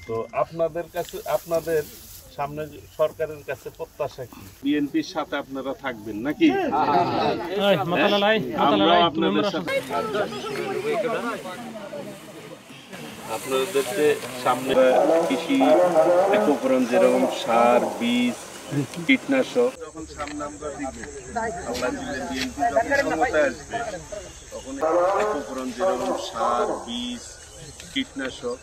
তো আপনাদের কাছে আপনাদের সামনে সরকারের কাছে প্রত্যাশা কি বিএনপির সাথে আপনারা থাকবেন নাকি আপনাদের যে সামনে কৃষি উপকরণ যেরকম সার বীজ কীটনাশক যখন সামনে আমরা দিব আল্লাহ দিলে বিএনপি যখন ক্ষমতায় আসবে তখন উপকরণ যেরকম সার বীজ কীটনাশক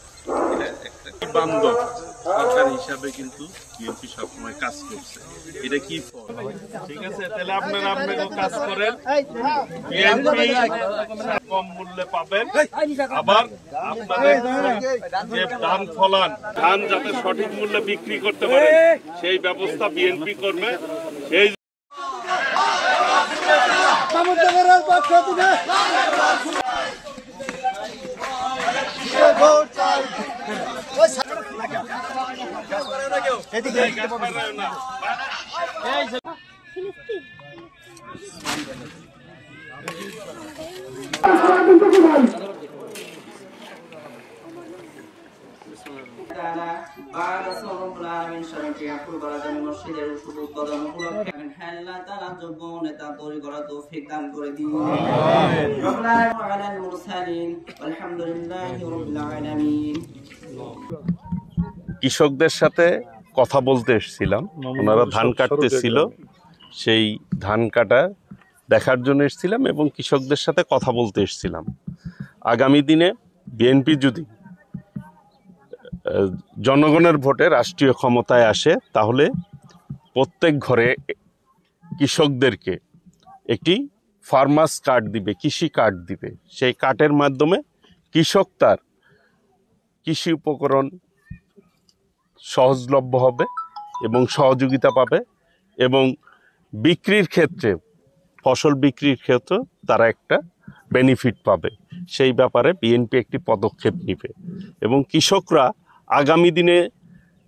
এটা একটা বান্ধব সরকার হিসাবে কিন্তু বিএনপি সবসময় কাজ করছে। এটা কি ঠিক আছে, তাহলে আপনারা আপনাকে কাজ করেন, বিএনপি কম মূল্যে পাবেন, আবার আপনাদের যে ধান ফলান ধান যাতে সঠিক মূল্যে বিক্রি করতে পারে সেই ব্যবস্থা বিএনপি করবে। সেই কৃষকদের সাথে কথা বলতে এসেছিলাম, ওনারা ধান কাটতেছিল, সেই ধান কাটা দেখার জন্য এসেছিলাম এবং কৃষকদের সাথে কথা বলতে এসেছিলাম। আগামী দিনে বিএনপি যদি জনগণের ভোটে রাষ্ট্রীয় ক্ষমতায় আসে তাহলে প্রত্যেক ঘরে কৃষকদেরকে একটি ফার্মার্স কার্ড দিবে, কৃষি কার্ড দিবে। সেই কার্ডের মাধ্যমে কৃষক তার কৃষি উপকরণ সহজলভ্য হবে এবং সহযোগিতা পাবে এবং বিক্রির ক্ষেত্রে ফসল বিক্রির ক্ষেত্রে তারা একটা বেনিফিট পাবে। সেই ব্যাপারে বিএনপি একটি পদক্ষেপ নেবে এবং কৃষকরা আগামী দিনে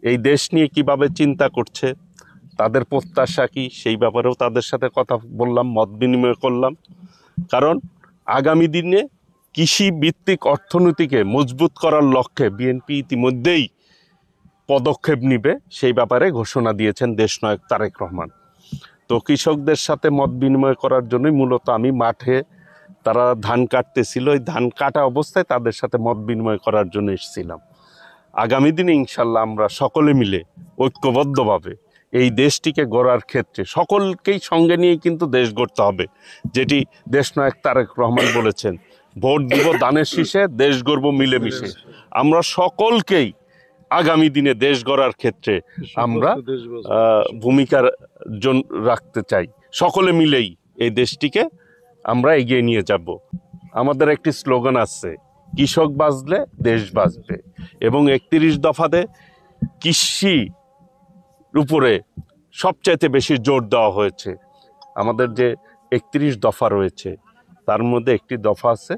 এই দেশ নিয়ে কিভাবে চিন্তা করছে, তাদের প্রত্যাশা কি, সেই ব্যাপারেও তাদের সাথে কথা বললাম, মত বিনিময় করলাম। কারণ আগামী দিনে কৃষি ভিত্তিক অর্থনীতিকে মজবুত করার লক্ষ্যে বিএনপি ইতিমধ্যেই পদক্ষেপ নিবে, সেই ব্যাপারে ঘোষণা দিয়েছেন দেশনায়ক তারেক রহমান। তো কৃষকদের সাথে মত বিনিময় করার জন্যই মূলত আমি মাঠে, তারা ধান কাটতেছিল, ওই ধান কাটা অবস্থায় তাদের সাথে মত বিনিময় করার জন্য এসেছিলাম। আগামী দিনে ইনশাল্লাহ আমরা সকলে মিলে ঐক্যবদ্ধভাবে এই দেশটিকে গড়ার ক্ষেত্রে সকলকেই সঙ্গে নিয়েই কিন্তু দেশ গড়তে হবে, যেটি দেশনায়ক তারেক রহমান বলেছেন, ভোট দিব দানের শীষে, দেশ গড়ব মিলেমিশে। আমরা সকলকেই আগামী দিনে দেশ গড়ার ক্ষেত্রে আমরা ভূমিকা রাখতে চাই। সকলে মিলেই এই দেশটিকে আমরা এগিয়ে নিয়ে যাব। আমাদের একটি স্লোগান আছে, কৃষক বাঁচলে দেশ বাঁচবে, এবং 31 দফাতে কৃষির উপরে সবচাইতে বেশি জোর দেওয়া হয়েছে। আমাদের যে 31 দফা রয়েছে তার মধ্যে একটি দফা আছে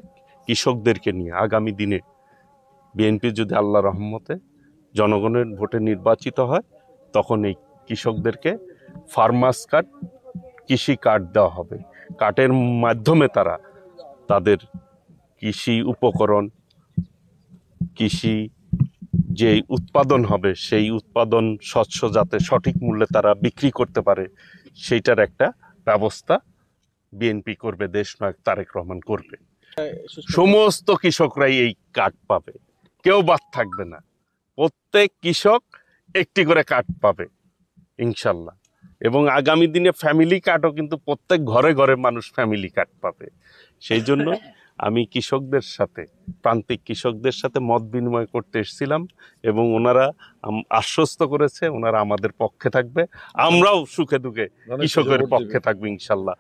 কৃষকদেরকে নিয়ে। আগামী দিনে বিএনপি যদি আল্লাহ রহমতে জনগণের ভোটে নির্বাচিত হয় তখন এই কৃষকদেরকে ফার্মার্স কার্ড, কৃষি কার্ড দেওয়া হবে। কার্ডের মাধ্যমে তারা তাদের কৃষি উপকরণ, কৃষি যে উৎপাদন হবে সেই উৎপাদন শস্য যাতে সঠিক মূল্যে তারা বিক্রি করতে পারে সেইটার একটা ব্যবস্থা বিএনপি করবে, দেশনায়ক তারেক রহমান করবে। সমস্ত কৃষকরাই এই কার্ড পাবে, কেউ বাদ থাকবে না। প্রত্যেক কৃষক একটি করে কার্ড পাবে ইনশাল্লাহ। এবং আগামী দিনে ফ্যামিলি কার্ডও কিন্তু প্রত্যেক ঘরে ঘরে মানুষ ফ্যামিলি কার্ড পাবে। সেই জন্য আমি কৃষকদের সাথে, প্রান্তিক কৃষকদের সাথে মত বিনিময় করতে এসেছিলাম এবং ওনারা আশ্বস্ত করেছে ওনারা আমাদের পক্ষে থাকবে, আমরাও সুখে দুঃখে কৃষকের পক্ষে থাকবো ইনশাল্লাহ।